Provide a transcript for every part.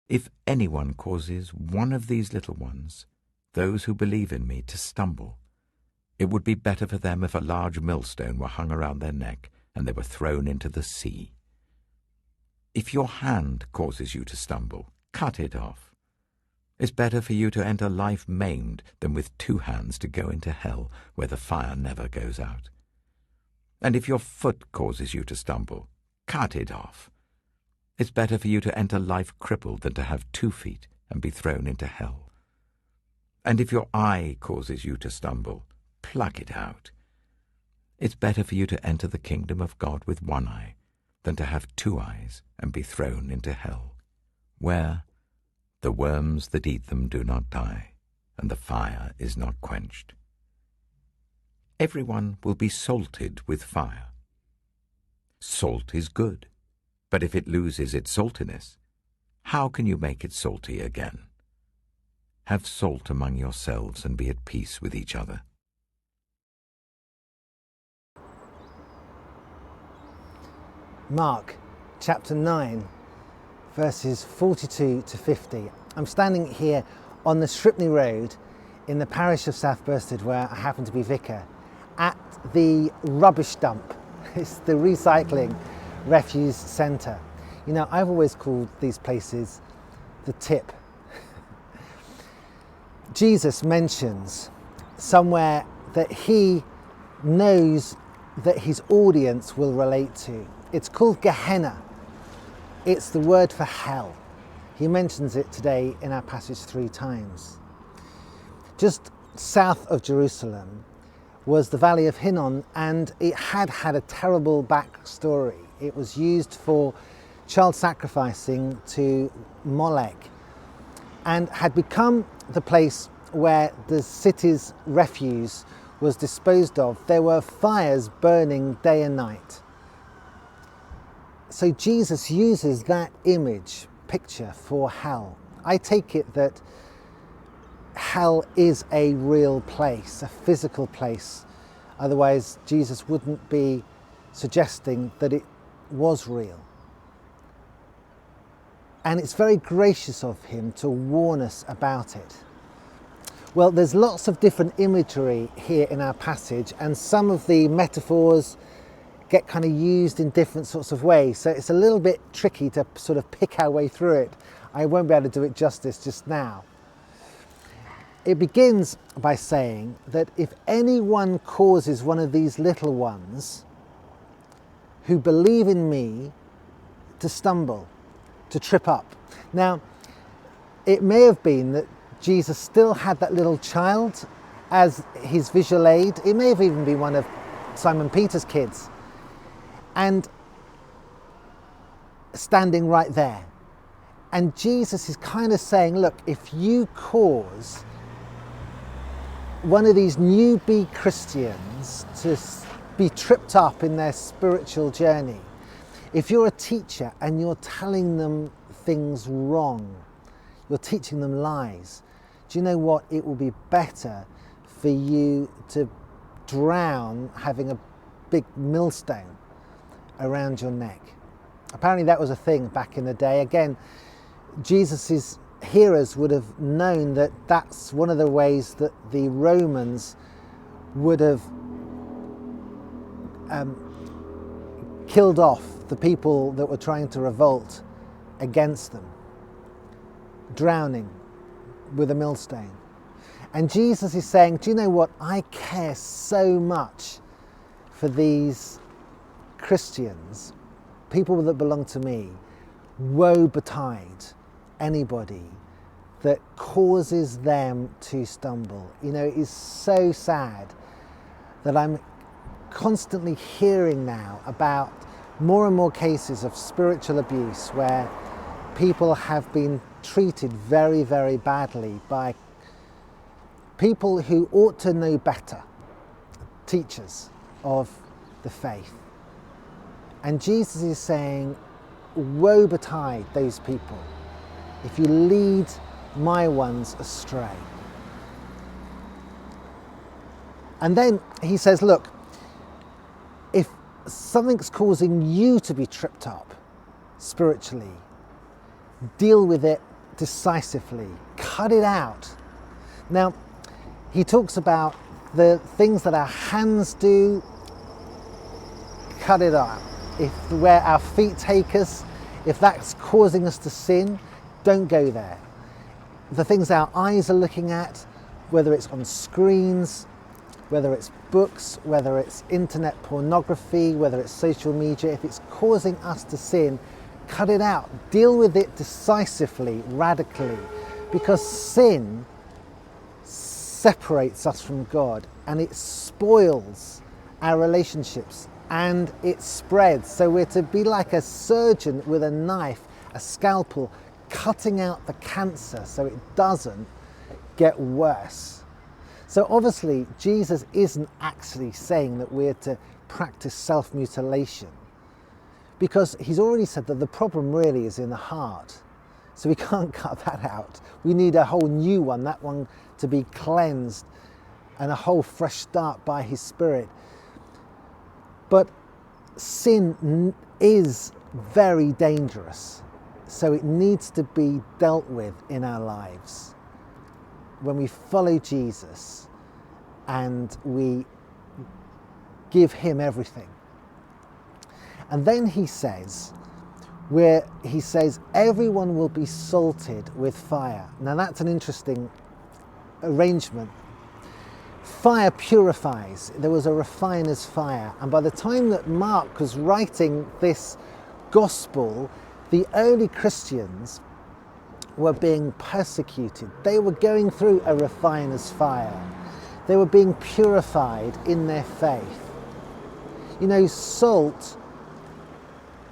If anyone causes one of these little ones, those who believe in me, to stumble, it would be better for them if a large millstone were hung around their neck and they were thrown into the sea. If your hand causes you to stumble, cut it off. It's better for you to enter life maimed than with 2 hands to go into hell, where the fire never goes out. And if your foot causes you to stumble, cut it off. It's better for you to enter life crippled than to have 2 feet and be thrown into hell. And if your eye causes you to stumble, pluck it out. It's better for you to enter the kingdom of God with 1 eye than to have 2 eyes and be thrown into hell, where the worms that eat them do not die, and the fire is not quenched. Everyone will be salted with fire. Salt is good, but if it loses its saltiness, how can you make it salty again? Have salt among yourselves and be at peace with each other. Mark chapter 9, verses 42 to 50. I'm standing here on the Shripney Road in the parish of South Bersted, where I happen to be vicar, at the rubbish dump. It's the recycling refuse centre. You know, I've always called these places the tip. Jesus mentions somewhere that he knows that his audience will relate to. It's called Gehenna. It's the word for hell. He mentions it today in our passage 3 times. Just south of Jerusalem was the Valley of Hinnom, and it had a terrible backstory. It was used for child sacrificing to Molech and had become the place where the city's refuse was disposed of. There were fires burning day and night. So Jesus uses that picture for hell. I take it that hell is a real place, a physical place. Otherwise, Jesus wouldn't be suggesting that it was real. And it's very gracious of him to warn us about it. Well, there's lots of different imagery here in our passage, and some of the metaphors get kind of used in different sorts of ways. So it's a little bit tricky to sort of pick our way through it. I won't be able to do it justice just now. It begins by saying that if anyone causes one of these little ones who believe in me to stumble, to trip up. Now, it may have been that Jesus still had that little child as his visual aid. It may have even been one of Simon Peter's kids, and standing right there. And Jesus is kind of saying, look, if you cause one of these newbie Christians to be tripped up in their spiritual journey, if you're a teacher and you're telling them things wrong, you're teaching them lies, do you know what? It will be better for you to drown having a big millstone around your neck. Apparently that was a thing back in the day. Again, Jesus's hearers would have known that that's one of the ways that the Romans would have killed off the people that were trying to revolt against them. Drowning with a millstone. And Jesus is saying, do you know what? I care so much for these Christians, people that belong to me. Woe betide anybody that causes them to stumble. You know, it is so sad that I'm constantly hearing now about more and more cases of spiritual abuse where people have been treated very, very badly by people who ought to know better, teachers of the faith. And Jesus is saying, woe betide those people if you lead my ones astray. And then he says, look, if something's causing you to be tripped up spiritually, deal with it decisively, cut it out. Now, he talks about the things that our hands do, cut it out. If where our feet take us, if that's causing us to sin, don't go there. The things our eyes are looking at, whether it's on screens, whether it's books, whether it's internet pornography, whether it's social media, if it's causing us to sin, cut it out. Deal with it decisively, radically, because sin separates us from God and it spoils our relationships and it spreads. So we're to be like a surgeon with a knife, a scalpel, cutting out the cancer so it doesn't get worse. So obviously Jesus isn't actually saying that we're to practice self-mutilation, because he's already said that the problem really is in the heart. So we can't cut that out. We need a whole new one, that one to be cleansed and a whole fresh start by his Spirit. But sin is very dangerous, so it needs to be dealt with in our lives. When we follow Jesus and we give him everything. And then he says, everyone will be salted with fire. Now that's an interesting arrangement. Fire purifies. There was a refiner's fire. And by the time that Mark was writing this gospel, the early Christians were being persecuted. They were going through a refiner's fire. They were being purified in their faith. You know, salt,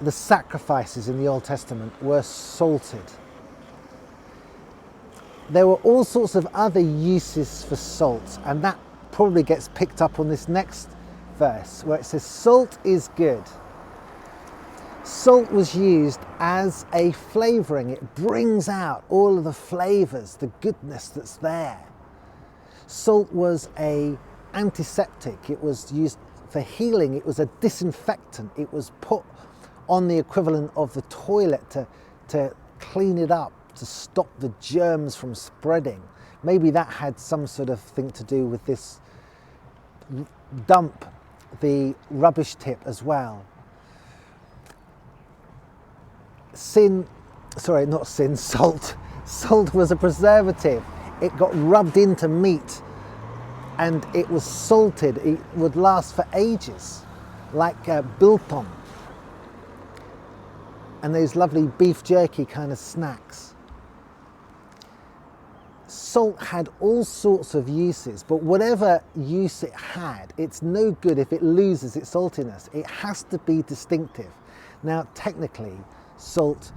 the sacrifices in the Old Testament were salted. There were all sorts of other uses for salt, and that probably gets picked up on this next verse where it says salt is good. Salt was used as a flavouring. It brings out all of the flavours, the goodness that's there. Salt was an antiseptic. It was used for healing. It was a disinfectant. It was put on the equivalent of the toilet to clean it up, to stop the germs from spreading. Maybe that had some sort of thing to do with this dump, the rubbish tip as well. Salt. Salt was a preservative. It got rubbed into meat and it was salted. It would last for ages, like biltong and those lovely beef jerky kind of snacks. Salt had all sorts of uses, but whatever use it had, it's no good if it loses its saltiness. It has to be distinctive. Now, technically, salt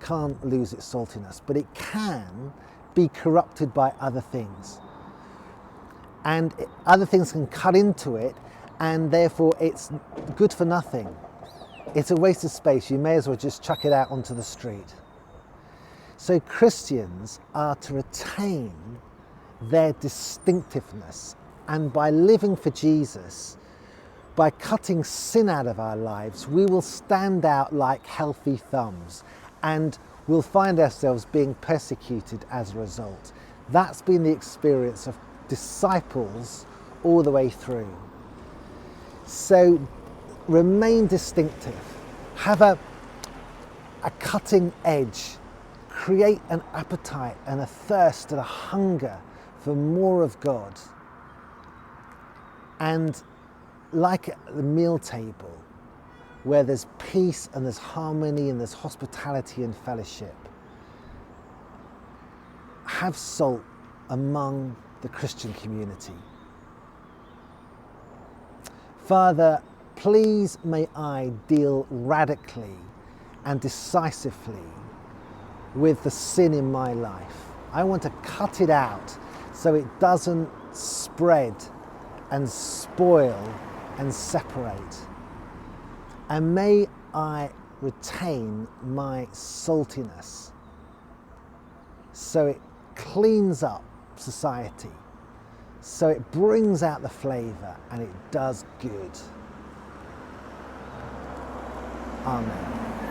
can't lose its saltiness, but it can be corrupted by other things. And other things can cut into it, and therefore it's good for nothing. It's a waste of space. You may as well just chuck it out onto the street. So Christians are to retain their distinctiveness, and by living for Jesus, by cutting sin out of our lives, we will stand out like healthy thumbs and we'll find ourselves being persecuted as a result. That's been the experience of disciples all the way through. So remain distinctive, have a cutting edge, create an appetite and a thirst and a hunger for more of God. And like at the meal table, where there's peace and there's harmony and there's hospitality and fellowship, have salt among the Christian community. Father, please may I deal radically and decisively with the sin in my life. I want to cut it out so it doesn't spread and spoil and separate. And may I retain my saltiness so it cleans up society, so it brings out the flavour and it does good. Amen.